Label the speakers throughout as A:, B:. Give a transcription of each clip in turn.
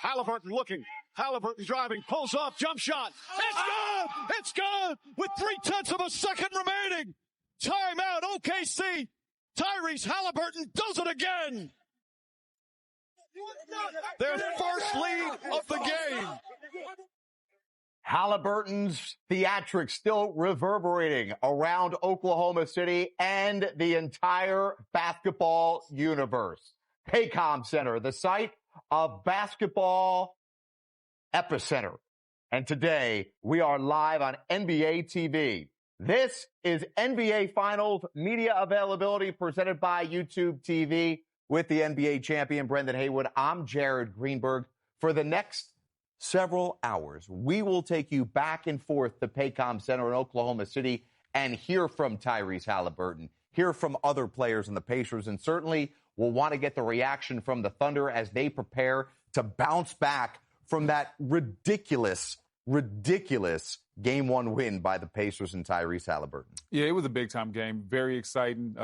A: Halliburton looking. Halliburton driving, pulls off, jump shot. It's good! It's good! With 0.3 of a second remaining. Timeout, OKC. Tyrese Halliburton does it again. Their first lead of the game.
B: Halliburton's theatrics still reverberating around Oklahoma City and the entire basketball universe. Paycom Center, the site of basketball epicenter. And today we are live on NBA TV. This is NBA Finals media availability presented by YouTube TV with the NBA champion Brendan Haywood. I'm Jared Greenberg. For the next several hours, we will take you back and forth to Paycom Center in Oklahoma City and hear from Tyrese Halliburton, hear from other players in the Pacers, and certainly we'll want to get the reaction from the Thunder as they prepare to bounce back from that ridiculous Game 1 win by the Pacers and Tyrese Halliburton.
C: Yeah, it was a big-time game. Very exciting.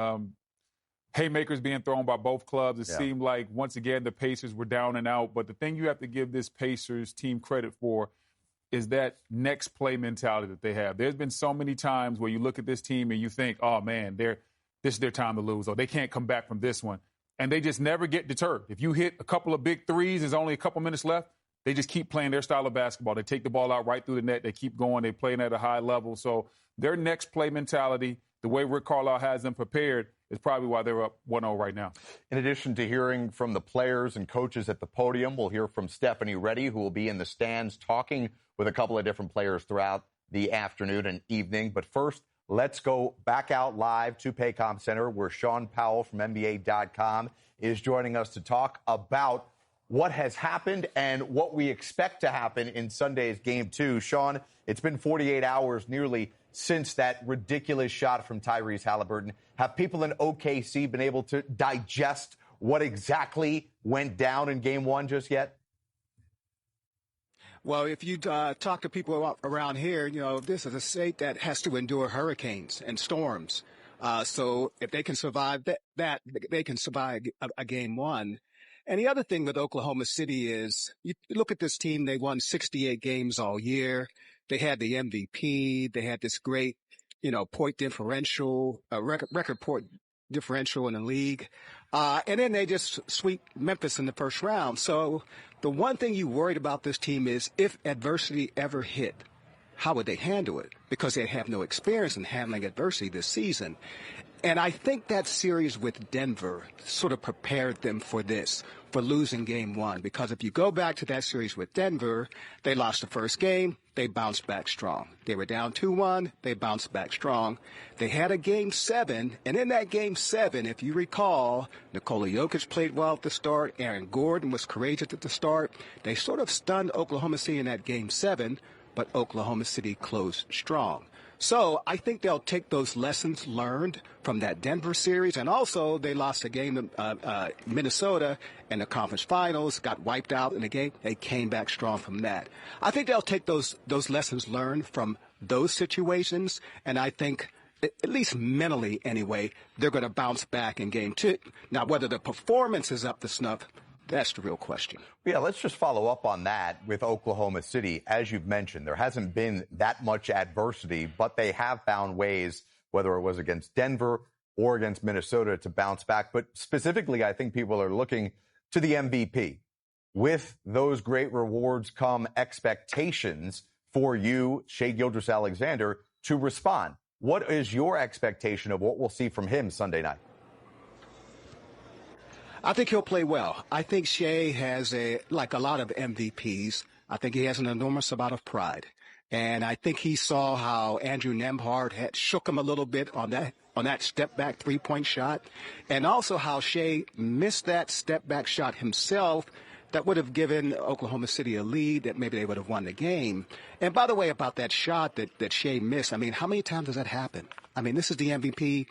C: Haymakers being thrown by both clubs. It seemed like, once again, the Pacers were down and out. But the thing you have to give this Pacers team credit for is that next play mentality that they have. There's been so many times where you look at this team and you think, oh, man, this is their time to lose, or they can't come back from this one. And they just never get deterred. If you hit a couple of big threes, there's only a couple minutes left, they just keep playing their style of basketball. They take the ball out right through the net. They keep going. They're playing at a high level. So their next play mentality, the way Rick Carlisle has them prepared, is probably why they're up 1-0 right now. In addition to hearing from the players and coaches at the podium, we'll hear from Stephanie Reddy, who will be in the stands talking with a couple of different players throughout the afternoon and evening. But first, let's go back out live to Paycom Center, where Sean Powell from NBA.com is joining us to talk about what has happened and what we expect to happen in Sunday's Game 2. Sean, it's been 48 hours nearly since that ridiculous shot from Tyrese Halliburton. Have people in OKC been able to digest what exactly went down in Game 1 just yet?
D: Well, if you talk to people around here, you know, this is a state that has to endure hurricanes and storms. So if they can survive that, they can survive a Game 1. And the other thing with Oklahoma City is you look at this team, they won 68 games all year. They had the MVP. They had this great, point differential, record point differential in the league. And then they just sweep Memphis in the first round. So the one thing you worried about this team is if adversity ever hit, how would they handle it? Because they have no experience in handling adversity this season. And I think that series with Denver sort of prepared them for losing Game 1. Because if you go back to that series with Denver, they lost the first game, they bounced back strong. They were down 2-1, they bounced back strong. They had a Game 7, and in that Game 7, if you recall, Nikola Jokic played well at the start, Aaron Gordon was courageous at the start. They sort of stunned Oklahoma City in that Game 7, but Oklahoma City closed strong. So I think they'll take those lessons learned from that Denver series. And also they lost a game to Minnesota in the conference finals, got wiped out in the game. They came back strong from that. I think they'll take those lessons learned from those situations. And I think, at least mentally anyway, they're going to bounce back in Game 2. Now, whether the performance is up to snuff, that's the real question.
B: Yeah, let's just follow up on that with Oklahoma City. As you've mentioned, there hasn't been that much adversity, but they have found ways, whether it was against Denver or against Minnesota, to bounce back. But specifically, I think people are looking to the MVP. With those great rewards come expectations for you, Shai Gilgeous-Alexander, to respond. What is your expectation of what we'll see from him Sunday night?
D: I think he'll play well. I think Shai has like a lot of MVPs, I think he has an enormous amount of pride. And I think he saw how Andrew Nembhard had shook him a little bit on that step-back three-point shot, and also how Shai missed that step-back shot himself that would have given Oklahoma City a lead, that maybe they would have won the game. And by the way, about that shot that Shai missed, I mean, how many times does that happen? I mean, this is the MVP.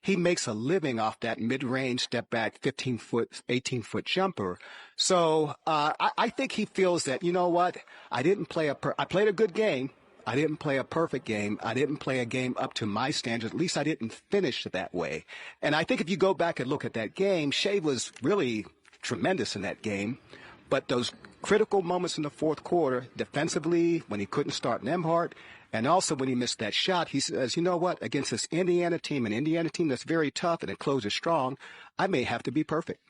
D: He makes a living off that mid-range step-back 15-foot, 18-foot jumper. So I think he feels that, you know what, I played a good game. I didn't play a perfect game. I didn't play a game up to my standards. At least I didn't finish that way. And I think if you go back and look at that game, Shai was really tremendous in that game. But those critical moments in the fourth quarter, defensively, when he couldn't start Nembhard, and also when he missed that shot, he says, you know what, against this Indiana team, an Indiana team that's very tough and it closes strong, I may have to be perfect.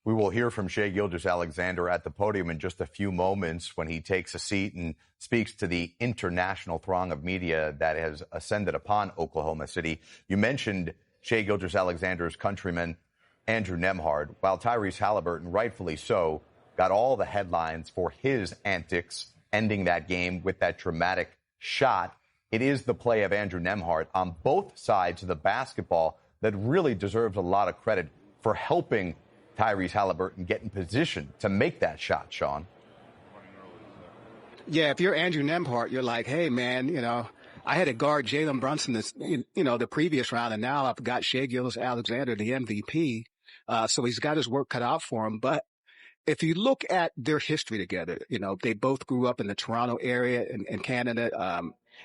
B: We will hear from Shai Gilgeous-Alexander at the podium in just a few moments when he takes a seat and speaks to the international throng of media that has ascended upon Oklahoma City. You mentioned Shai Gilgeous-Alexander's countryman, Andrew Nembhard, while Tyrese Haliburton, rightfully so, got all the headlines for his antics ending that game with that dramatic shot. It is the play of Andrew Nembhard on both sides of the basketball that really deserves a lot of credit for helping Tyrese Haliburton get in position to make that shot, Sean.
D: Yeah, if you're Andrew Nembhard, you're like, hey, man, I had to guard Jalen Brunson the previous round, and now I've got Shai Gilgeous-Alexander, the MVP. So he's got his work cut out for him. But if you look at their history together, they both grew up in the Toronto area in Canada.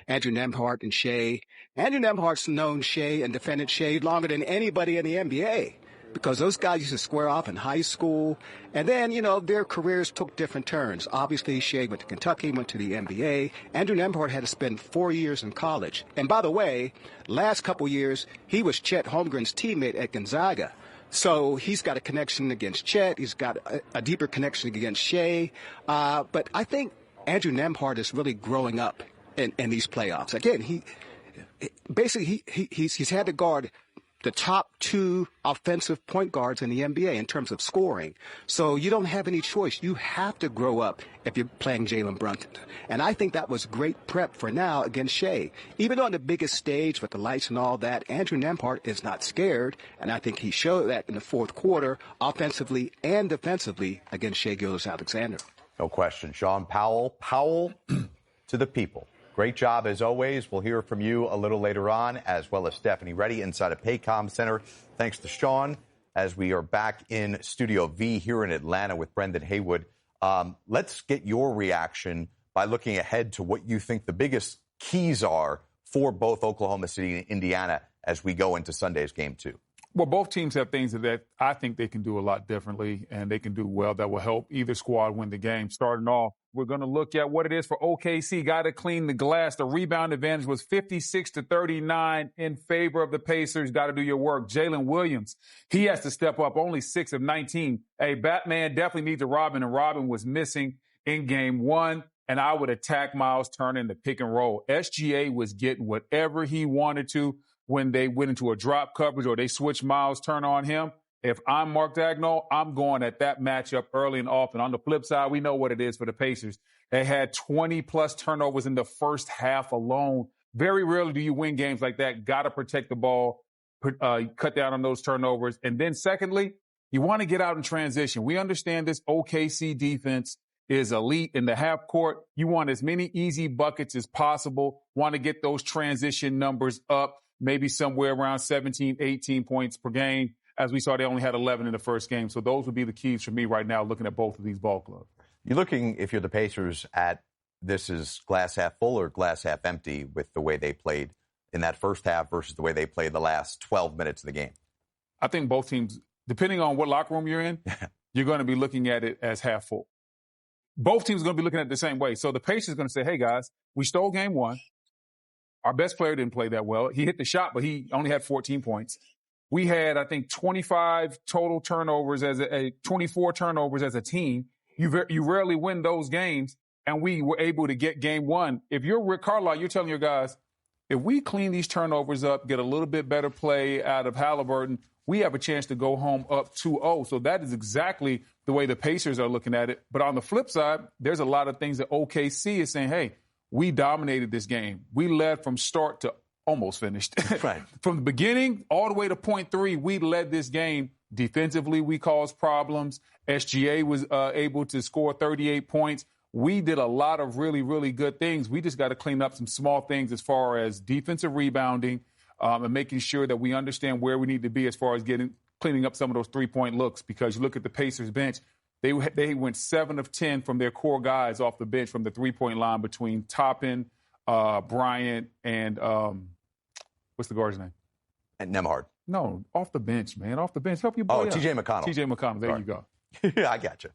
D: Andrew Nembhard and Shai. Andrew Nembhard's known Shai and defended Shai longer than anybody in the NBA. Because those guys used to square off in high school. And then, their careers took different turns. Obviously, Shai went to Kentucky, went to the NBA. Andrew Nembhard had to spend 4 years in college. And by the way, last couple years, he was Chet Holmgren's teammate at Gonzaga. So he's got a connection against Chet. He's got a deeper connection against Shai. But I think Andrew Nembhard is really growing up in these playoffs. Again, he's had to guard the top two offensive point guards in the NBA in terms of scoring. So you don't have any choice. You have to grow up if you're playing Jalen Brunson. And I think that was great prep for now against Shai. Even on the biggest stage with the lights and all that, Andrew Nembhard is not scared. And I think he showed that in the fourth quarter, offensively and defensively, against Shai Gilgeous-Alexander.
B: No question. Sean Powell to the people. Great job, as always. We'll hear from you a little later on, as well as Stephanie Reddy inside of Paycom Center. Thanks to Sean, as we are back in Studio V here in Atlanta with Brendan Haywood. Let's get your reaction by looking ahead to what you think the biggest keys are for both Oklahoma City and Indiana as we go into Sunday's game 2.
C: Well, both teams have things that I think they can do a lot differently, and they can do well that will help either squad win the game. Starting off, we're going to look at what it is for OKC. Got to clean the glass. The rebound advantage was 56-39 in favor of the Pacers. Got to do your work. Jalen Williams, he has to step up. Only 6 of 19. Hey, Batman definitely needs a Robin, and Robin was missing in game 1. And I would attack Miles Turner in the pick and roll. SGA was getting whatever he wanted to when they went into a drop coverage or they switched Miles Turner on him. If I'm Mark Daigneault, I'm going at that matchup early and often. On the flip side, we know what it is for the Pacers. They had 20-plus turnovers in the first half alone. Very rarely do you win games like that. Got to protect the ball, cut down on those turnovers. And then secondly, you want to get out in transition. We understand this OKC defense is elite in the half court. You want as many easy buckets as possible. Want to get those transition numbers up, maybe somewhere around 17, 18 points per game. As we saw, they only had 11 in the first game. So those would be the keys for me right now, looking at both of these ball clubs.
B: You're looking, if you're the Pacers, at this is glass half full or glass half empty with the way they played in that first half versus the way they played the last 12 minutes of the game?
C: I think both teams, depending on what locker room you're in, you're going to be looking at it as half full. Both teams are going to be looking at it the same way. So the Pacers are going to say, hey, guys, we stole game 1. Our best player didn't play that well. He hit the shot, but he only had 14 points. We had, I think, 25 total turnovers 24 turnovers as a team. You rarely win those games, and we were able to get game 1. If you're Rick Carlisle, you're telling your guys, if we clean these turnovers up, get a little bit better play out of Haliburton, we have a chance to go home up 2-0. So that is exactly the way the Pacers are looking at it. But on the flip side, there's a lot of things that OKC is saying, hey, we dominated this game. We led from start to almost finished.
B: Right.
C: From the beginning all the way to point 3, we led this game. Defensively, we caused problems. SGA was able to score 38 points. We did a lot of really, really good things. We just got to clean up some small things as far as defensive rebounding and making sure that we understand where we need to be as far as cleaning up some of those three-point looks. Because you look at the Pacers bench, they went 7 of 10 from their core guys off the bench from the three-point line between Toppin, Bryant, and what's the guard's name?
B: And Nembhard.
C: No, off the bench, man. Off the bench. Help your boy out.
B: TJ McConnell.
C: TJ McConnell. There
B: Sorry.
C: you go.
B: Yeah, I got you.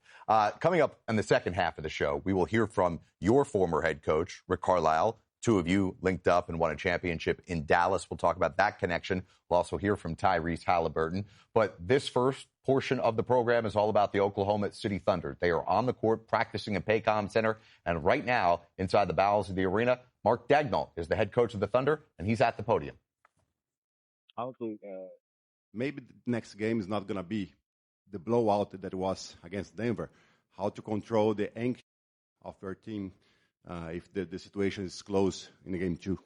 B: Coming up in the second half of the show, we will hear from your former head coach, Rick Carlisle. Two of you linked up and won a championship in Dallas. We'll talk about that connection. We'll also hear from Tyrese Halliburton. But this first portion of the program is all about the Oklahoma City Thunder. They are on the court practicing at Paycom Center. And right now, inside the bowels of the arena, Mark Daigneault is the head coach of the Thunder, and he's at the podium.
E: I think maybe the next game is not going to be the blowout that it was against Denver. How to control the anxiety of your team if the situation is close in the game 2.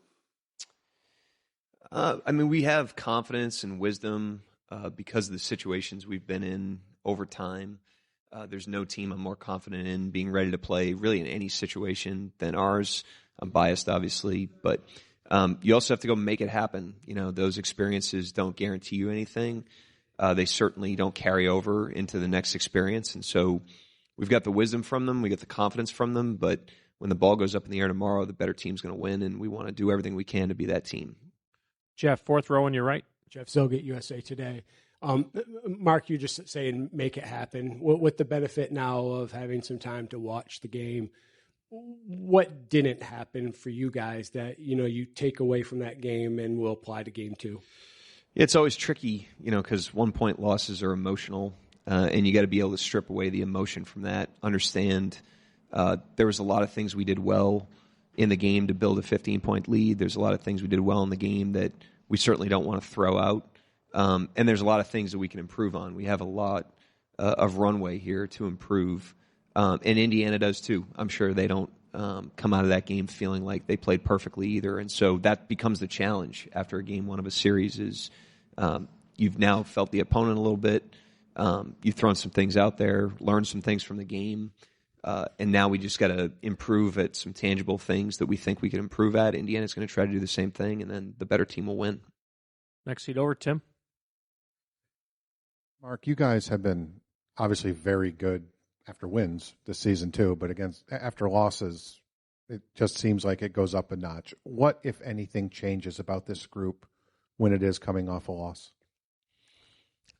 F: I mean, we have confidence and wisdom because of the situations we've been in over time. There's no team I'm more confident in being ready to play really in any situation than ours. I'm biased, obviously, but you also have to go make it happen. You know, those experiences don't guarantee you anything. They certainly don't carry over into the next experience. And so we've got the wisdom from them. We get the confidence from them. But when the ball goes up in the air tomorrow, the better team's going to win. And we want to do everything we can to be that team.
G: Jeff, fourth row on your right.
H: Jeff Zogate, USA Today. Mark, you just saying make it happen. With the benefit now of having some time to watch the game, what didn't happen for you guys that, you know, you take away from that game and will apply to game 2?
F: It's always tricky, you know, because 1-point losses are emotional, and you got to be able to strip away the emotion from that. Understand there was a lot of things we did well in the game to build a 15-point lead. There's a lot of things we did well in the game that we certainly don't want to throw out. And there's a lot of things that we can improve on. We have a lot of runway here to improve. And Indiana does too. I'm sure they don't come out of that game feeling like they played perfectly either. And so that becomes the challenge after a game 1 of a series is you've now felt the opponent a little bit. You've thrown some things out there, learned some things from the game. And now we just got to improve at some tangible things that we think we can improve at. Indiana's going to try to do the same thing, and then the better team will win.
G: Next seat over, Tim.
I: Mark, you guys have been obviously very good after wins this season too, but after losses, it just seems like it goes up a notch. What, if anything, changes about this group when it is coming off a loss?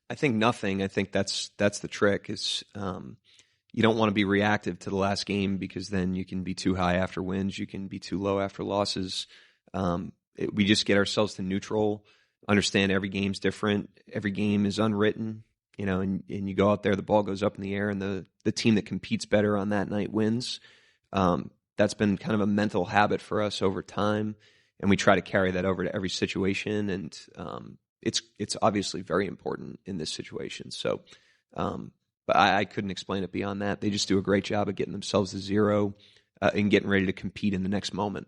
F: I think nothing. I think that's the trick is you don't want to be reactive to the last game because then you can be too high after wins. You can be too low after losses. We just get ourselves to neutral, understand every game's different. Every game is unwritten, you know, and you go out there, the ball goes up in the air, and the team that competes better on that night wins. That's been kind of a mental habit for us over time, and we try to carry that over to every situation, and it's obviously very important in this situation. So, but I couldn't explain it beyond that. They just do a great job of getting themselves to zero and getting ready to compete in the next moment.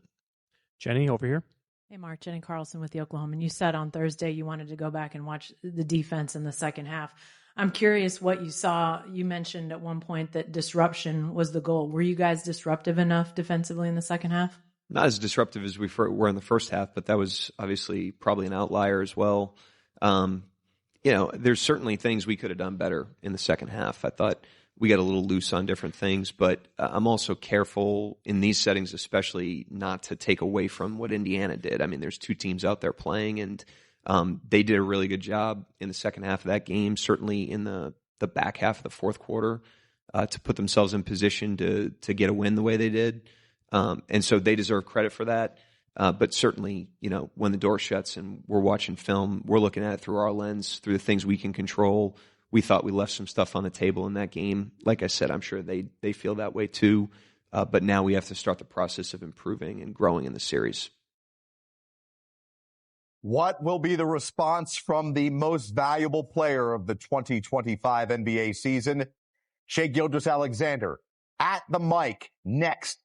G: Jenny, over here.
J: Hey, Mark, Jenny Carlson with the Oklahoma. And you said on Thursday you wanted to go back and watch the defense in the second half. I'm curious what you saw. You mentioned at one point that disruption was the goal. Were you guys disruptive enough defensively in the second half? Not
F: as disruptive as we were in the first half, but that was obviously probably an outlier as well. You know, there's certainly things we could have done better in the second half. I thought we got a little loose on different things, but I'm also careful in these settings, especially not to take away from what Indiana did. I mean, there's two teams out there playing, and they did a really good job in the second half of that game, certainly in the back half of the fourth quarter, to put themselves in position to get a win the way they did. And so they deserve credit for that. But certainly, you know, when the door shuts and we're watching film, we're looking at it through our lens, through the things we can control. We thought we left some stuff on the table in that game. Like I said, I'm sure they feel that way too. But now we have to start the process of improving and growing in the series.
B: What will be the response from the most valuable player of the 2025 NBA season? Shai Gilgeous-Alexander at the mic next